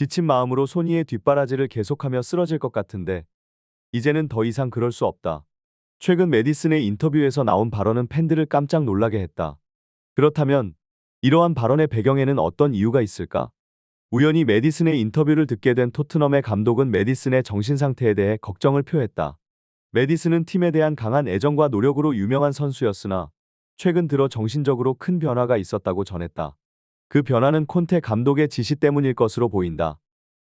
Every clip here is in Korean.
지친 마음으로 소니의 뒷바라지를 계속하며 쓰러질 것 같은데 이제는 더 이상 그럴 수 없다. 최근 메디슨의 인터뷰에서 나온 발언은 팬들을 깜짝 놀라게 했다. 그렇다면 이러한 발언의 배경에는 어떤 이유가 있을까? 우연히 메디슨의 인터뷰를 듣게 된 토트넘의 감독은 메디슨의 정신 상태에 대해 걱정을 표했다. 메디슨은 팀에 대한 강한 애정과 노력으로 유명한 선수였으나 최근 들어 정신적으로 큰 변화가 있었다고 전했다. 그 변화는 콘테 감독의 지시 때문일 것으로 보인다.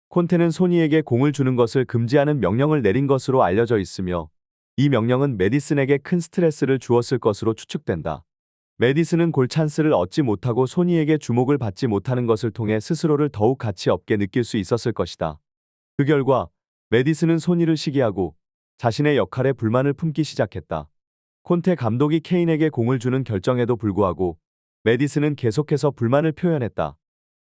콘테는 소니에게 공을 주는 것을 금지하는 명령을 내린 것으로 알려져 있으며 이 명령은 메디슨에게 큰 스트레스를 주었을 것으로 추측된다. 메디슨은 골 찬스를 얻지 못하고 소니에게 주목을 받지 못하는 것을 통해 스스로를 더욱 가치 없게 느낄 수 있었을 것이다. 그 결과 메디슨은 소니를 시기하고 자신의 역할에 불만을 품기 시작했다. 콘테 감독이 케인에게 공을 주는 결정에도 불구하고 메디슨은 계속해서 불만을 표현했다.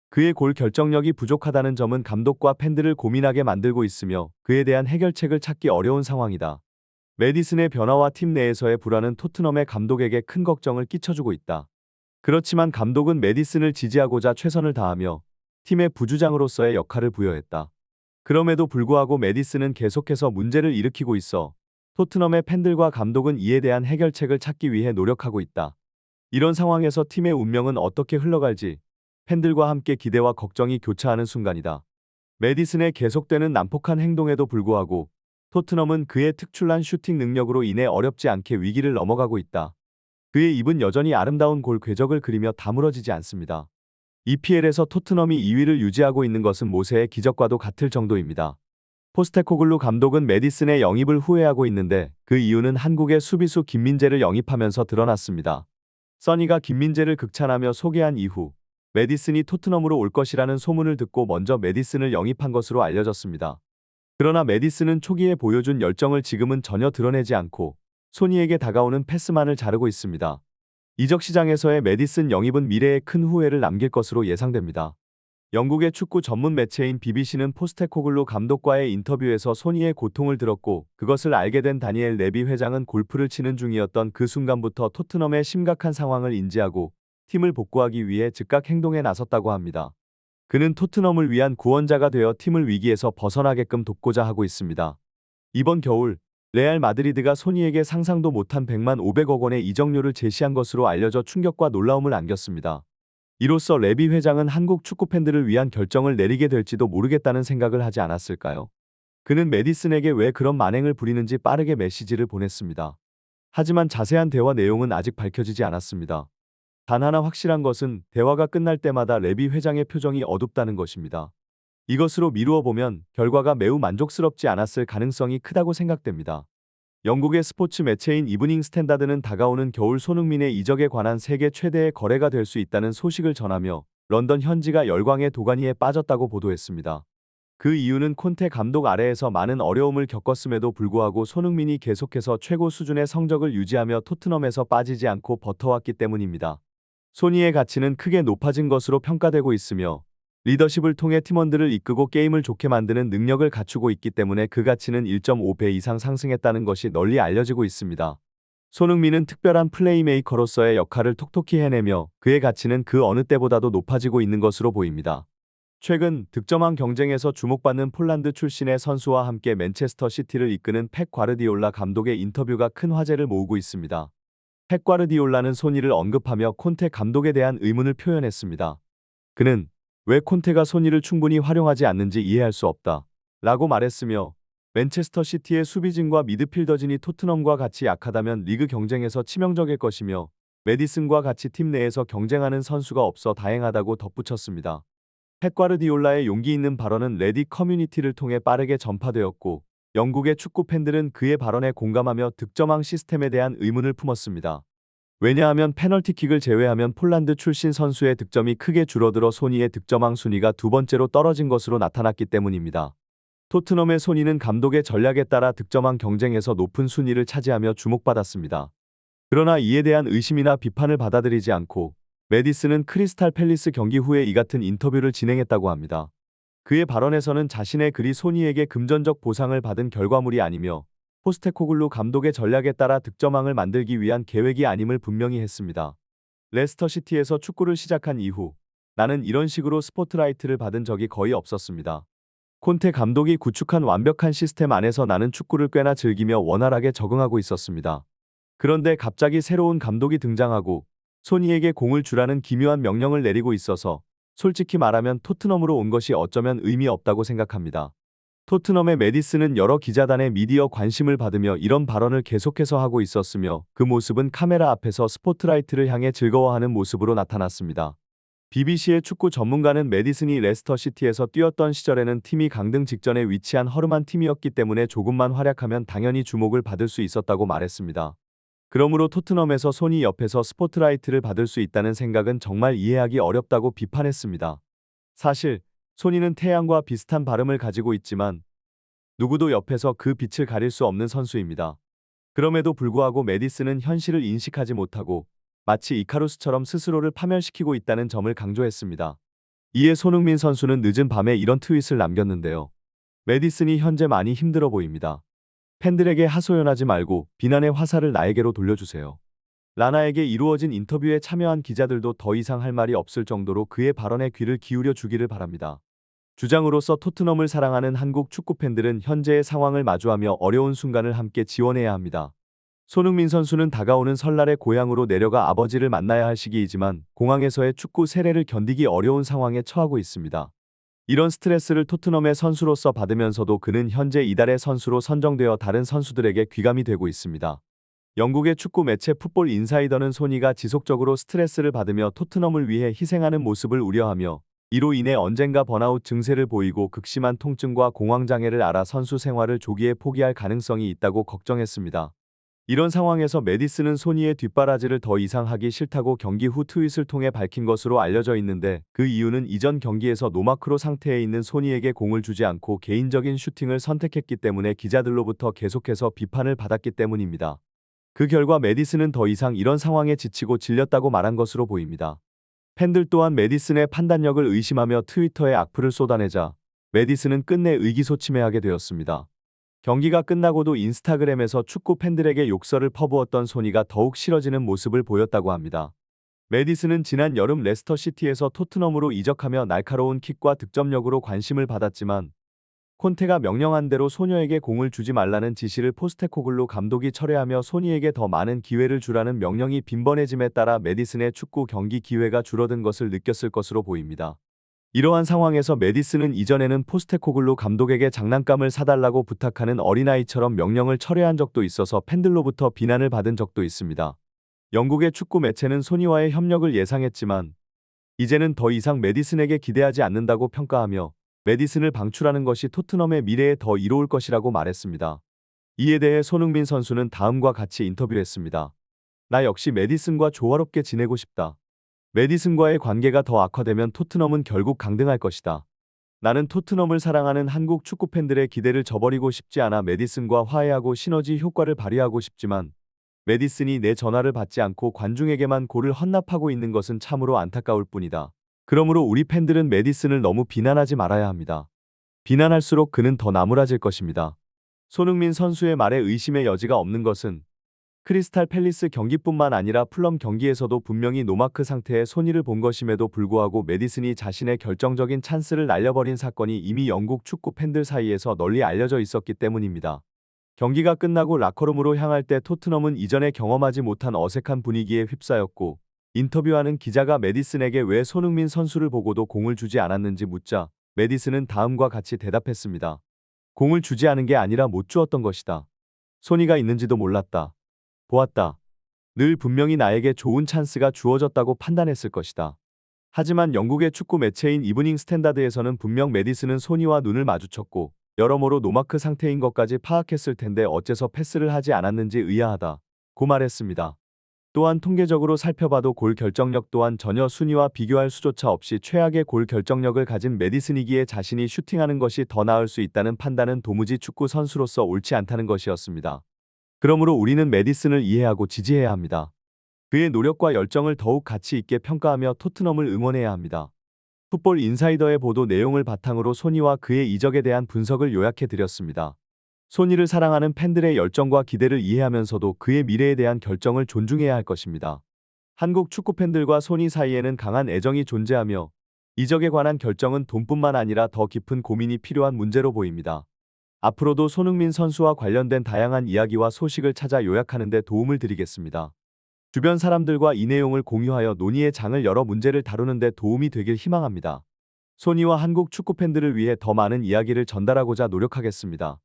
그의 골 결정력이 부족하다는 점은 감독과 팬들을 고민하게 만들고 있으며 그에 대한 해결책을 찾기 어려운 상황이다. 메디슨의 변화와 팀 내에서의 불안은 토트넘의 감독에게 큰 걱정을 끼쳐주고 있다. 그렇지만 감독은 메디슨을 지지하고자 최선을 다하며 팀의 부주장으로서의 역할을 부여했다. 그럼에도 불구하고 메디슨은 계속해서 문제를 일으키고 있어 토트넘의 팬들과 감독은 이에 대한 해결책을 찾기 위해 노력하고 있다. 이런 상황에서 팀의 운명은 어떻게 흘러갈지 팬들과 함께 기대와 걱정이 교차하는 순간이다. 메디슨의 계속되는 난폭한 행동에도 불구하고 토트넘은 그의 특출난 슈팅 능력으로 인해 어렵지 않게 위기를 넘어가고 있다. 그의 입은 여전히 아름다운 골 궤적을 그리며 다물어지지 않습니다. EPL에서 토트넘이 2위를 유지하고 있는 것은 모세의 기적과도 같을 정도입니다. 포스테코글루 감독은 메디슨의 영입을 후회하고 있는데 그 이유는 한국의 수비수 김민재를 영입하면서 드러났습니다. 써니가 김민재를 극찬하며 소개한 이후 메디슨이 토트넘으로 올 것이라는 소문을 듣고 먼저 메디슨을 영입한 것으로 알려졌습니다. 그러나 메디슨은 초기에 보여준 열정을 지금은 전혀 드러내지 않고 소니에게 다가오는 패스만을 자르고 있습니다. 이적 시장에서의 메디슨 영입은 미래에 큰 후회를 남길 것으로 예상됩니다. 영국의 축구 전문 매체인 BBC는 포스테코글루 감독과의 인터뷰에서 소니의 고통을 들었고 그것을 알게 된 다니엘 레비 회장은 골프를 치는 중이었던 그 순간부터 토트넘의 심각한 상황을 인지하고 팀을 복구하기 위해 즉각 행동에 나섰다고 합니다. 그는 토트넘을 위한 구원자가 되어 팀을 위기에서 벗어나게끔 돕고자 하고 있습니다. 이번 겨울 레알 마드리드가 소니에게 상상도 못한 100만 500억 원의 이적료를 제시한 것으로 알려져 충격과 놀라움을 안겼습니다. 이로써 레비 회장은 한국 축구 팬들을 위한 결정을 내리게 될지도 모르겠다는 생각을 하지 않았을까요? 그는 메디슨에게 왜 그런 만행을 부리는지 빠르게 메시지를 보냈습니다. 하지만 자세한 대화 내용은 아직 밝혀지지 않았습니다. 단 하나 확실한 것은 대화가 끝날 때마다 레비 회장의 표정이 어둡다는 것입니다. 이것으로 미루어 보면 결과가 매우 만족스럽지 않았을 가능성이 크다고 생각됩니다. 영국의 스포츠 매체인 이브닝 스탠다드는 다가오는 겨울 손흥민의 이적에 관한 세계 최대의 거래가 될 수 있다는 소식을 전하며 런던 현지가 열광의 도가니에 빠졌다고 보도했습니다. 그 이유는 콘테 감독 아래에서 많은 어려움을 겪었음에도 불구하고 손흥민이 계속해서 최고 수준의 성적을 유지하며 토트넘에서 빠지지 않고 버텨왔기 때문입니다. 소니의 가치는 크게 높아진 것으로 평가되고 있으며 리더십을 통해 팀원들을 이끄고 게임을 좋게 만드는 능력을 갖추고 있기 때문에 그 가치는 1.5배 이상 상승했다는 것이 널리 알려지고 있습니다. 손흥민은 특별한 플레이메이커로서의 역할을 톡톡히 해내며 그의 가치는 그 어느 때보다도 높아지고 있는 것으로 보입니다. 최근 득점왕 경쟁에서 주목받는 폴란드 출신의 선수와 함께 맨체스터 시티를 이끄는 펩 과르디올라 감독의 인터뷰가 큰 화제를 모으고 있습니다. 펩 과르디올라는 소니를 언급하며 콘테 감독에 대한 의문을 표현했습니다. 그는 왜 콘테가 소니를 충분히 활용하지 않는지 이해할 수 없다 라고 말했으며 맨체스터 시티의 수비진과 미드필더진이 토트넘과 같이 약하다면 리그 경쟁에서 치명적일 것이며 메디슨과 같이 팀 내에서 경쟁하는 선수가 없어 다행하다고 덧붙였습니다. 펩 과르디올라의 용기 있는 발언은 레딧 커뮤니티를 통해 빠르게 전파되었고 영국의 축구 팬들은 그의 발언에 공감하며 득점왕 시스템에 대한 의문을 품었습니다. 왜냐하면 페널티킥을 제외하면 폴란드 출신 선수의 득점이 크게 줄어들어 소니의 득점왕 순위가 두 번째로 떨어진 것으로 나타났기 때문입니다. 토트넘의 소니는 감독의 전략에 따라 득점왕 경쟁에서 높은 순위를 차지하며 주목받았습니다. 그러나 이에 대한 의심이나 비판을 받아들이지 않고 메디슨은 크리스탈 팰리스 경기 후에 이 같은 인터뷰를 진행했다고 합니다. 그의 발언에서는 자신의 글이 소니에게 금전적 보상을 받은 결과물이 아니며 포스테코글루 감독의 전략에 따라 득점왕을 만들기 위한 계획이 아님을 분명히 했습니다. 레스터 시티에서 축구를 시작한 이후 나는 이런 식으로 스포트라이트를 받은 적이 거의 없었습니다. 콘테 감독이 구축한 완벽한 시스템 안에서 나는 축구를 꽤나 즐기며 원활하게 적응하고 있었습니다. 그런데 갑자기 새로운 감독이 등장하고 소니에게 공을 주라는 기묘한 명령을 내리고 있어서 솔직히 말하면 토트넘으로 온 것이 어쩌면 의미 없다고 생각합니다. 토트넘의 메디슨은 여러 기자단의 미디어 관심을 받으며 이런 발언을 계속해서 하고 있었으며 그 모습은 카메라 앞에서 스포트라이트를 향해 즐거워하는 모습으로 나타났습니다. BBC의 축구 전문가는 메디슨이 레스터 시티에서 뛰었던 시절에는 팀이 강등 직전에 위치한 허름한 팀이었기 때문에 조금만 활약하면 당연히 주목을 받을 수 있었다고 말했습니다. 그러므로 토트넘에서 소니 옆에서 스포트라이트를 받을 수 있다는 생각은 정말 이해하기 어렵다고 비판했습니다. 사실 소니는 태양과 비슷한 발음을 가지고 있지만 누구도 옆에서 그 빛을 가릴 수 없는 선수입니다. 그럼에도 불구하고 메디슨은 현실을 인식하지 못하고 마치 이카루스처럼 스스로를 파멸시키고 있다는 점을 강조했습니다. 이에 손흥민 선수는 늦은 밤에 이런 트윗을 남겼는데요. 메디슨이 현재 많이 힘들어 보입니다. 팬들에게 하소연하지 말고 비난의 화살을 나에게로 돌려주세요. 라나에게 이루어진 인터뷰에 참여한 기자들도 더 이상 할 말이 없을 정도로 그의 발언에 귀를 기울여 주기를 바랍니다. 주장으로서 토트넘을 사랑하는 한국 축구 팬들은 현재의 상황을 마주하며 어려운 순간을 함께 지원해야 합니다. 손흥민 선수는 다가오는 설날에 고향으로 내려가 아버지를 만나야 할 시기이지만 공항에서의 축구 세례를 견디기 어려운 상황에 처하고 있습니다. 이런 스트레스를 토트넘의 선수로서 받으면서도 그는 현재 이달의 선수로 선정되어 다른 선수들에게 귀감이 되고 있습니다. 영국의 축구 매체 풋볼 인사이더는 소니가 지속적으로 스트레스를 받으며 토트넘을 위해 희생하는 모습을 우려하며 이로 인해 언젠가 번아웃 증세를 보이고 극심한 통증과 공황장애를 앓아 선수 생활을 조기에 포기할 가능성이 있다고 걱정했습니다. 이런 상황에서 메디슨은 소니의 뒷바라지를 더 이상 하기 싫다고 경기 후 트윗을 통해 밝힌 것으로 알려져 있는데 그 이유는 이전 경기에서 노마크로 상태에 있는 소니에게 공을 주지 않고 개인적인 슈팅을 선택했기 때문에 기자들로부터 계속해서 비판을 받았기 때문입니다. 그 결과 메디슨은 더 이상 이런 상황에 지치고 질렸다고 말한 것으로 보입니다. 팬들 또한 메디슨의 판단력을 의심하며 트위터에 악플을 쏟아내자 메디슨은 끝내 의기소침해하게 되었습니다. 경기가 끝나고도 인스타그램에서 축구 팬들에게 욕설을 퍼부었던 소니가 더욱 싫어지는 모습을 보였다고 합니다. 메디슨은 지난 여름 레스터 시티에서 토트넘으로 이적하며 날카로운 킥과 득점력으로 관심을 받았지만 콘테가 명령한 대로 소녀에게 공을 주지 말라는 지시를 포스테코글루 감독이 철회하며 소니에게 더 많은 기회를 주라는 명령이 빈번해짐에 따라 메디슨의 축구 경기 기회가 줄어든 것을 느꼈을 것으로 보입니다. 이러한 상황에서 메디슨은 이전에는 포스테코글루 감독에게 장난감을 사달라고 부탁하는 어린아이처럼 명령을 철회한 적도 있어서 팬들로부터 비난을 받은 적도 있습니다. 영국의 축구 매체는 소니와의 협력을 예상했지만 이제는 더 이상 메디슨에게 기대하지 않는다고 평가하며 메디슨을 방출하는 것이 토트넘의 미래에 더 이로울 것이라고 말했습니다. 이에 대해 손흥민 선수는 다음과 같이 인터뷰했습니다. 나 역시 메디슨과 조화롭게 지내고 싶다. 메디슨과의 관계가 더 악화되면 토트넘은 결국 강등할 것이다. 나는 토트넘을 사랑하는 한국 축구 팬들의 기대를 저버리고 싶지 않아 메디슨과 화해하고 시너지 효과를 발휘하고 싶지만 메디슨이 내 전화를 받지 않고 관중에게만 골을 헌납하고 있는 것은 참으로 안타까울 뿐이다. 그러므로 우리 팬들은 메디슨을 너무 비난하지 말아야 합니다. 비난할수록 그는 더 나무라질 것입니다. 손흥민 선수의 말에 의심의 여지가 없는 것은 크리스탈 팰리스 경기뿐만 아니라 풀럼 경기에서도 분명히 노마크 상태의 소니를 본 것임에도 불구하고 메디슨이 자신의 결정적인 찬스를 날려버린 사건이 이미 영국 축구 팬들 사이에서 널리 알려져 있었기 때문입니다. 경기가 끝나고 라커룸으로 향할 때 토트넘은 이전에 경험하지 못한 어색한 분위기에 휩싸였고 인터뷰하는 기자가 메디슨에게 왜 손흥민 선수를 보고도 공을 주지 않았는지 묻자 메디슨은 다음과 같이 대답했습니다. 공을 주지 않은 게 아니라 못 주었던 것이다. 소니가 있는지도 몰랐다. 보았다. 늘 분명히 나에게 좋은 찬스가 주어졌다고 판단했을 것이다. 하지만 영국의 축구 매체인 이브닝 스탠다드에서는 분명 메디슨은 소니와 눈을 마주쳤고 여러모로 노마크 상태인 것까지 파악했을 텐데 어째서 패스를 하지 않았는지 의아하다. 고 말했습니다. 또한 통계적으로 살펴봐도 골 결정력 또한 전혀 순위와 비교할 수조차 없이 최악의 골 결정력을 가진 메디슨이기에 자신이 슈팅하는 것이 더 나을 수 있다는 판단은 도무지 축구 선수로서 옳지 않다는 것이었습니다. 그러므로 우리는 메디슨을 이해하고 지지해야 합니다. 그의 노력과 열정을 더욱 가치 있게 평가하며 토트넘을 응원해야 합니다. 풋볼 인사이더의 보도 내용을 바탕으로 소니와 그의 이적에 대한 분석을 요약해 드렸습니다. 소니를 사랑하는 팬들의 열정과 기대를 이해하면서도 그의 미래에 대한 결정을 존중해야 할 것입니다. 한국 축구 팬들과 소니 사이에는 강한 애정이 존재하며 이적에 관한 결정은 돈뿐만 아니라 더 깊은 고민이 필요한 문제로 보입니다. 앞으로도 손흥민 선수와 관련된 다양한 이야기와 소식을 찾아 요약하는 데 도움을 드리겠습니다. 주변 사람들과 이 내용을 공유하여 논의의 장을 열어 문제를 다루는 데 도움이 되길 희망합니다. 소니와 한국 축구 팬들을 위해 더 많은 이야기를 전달하고자 노력하겠습니다.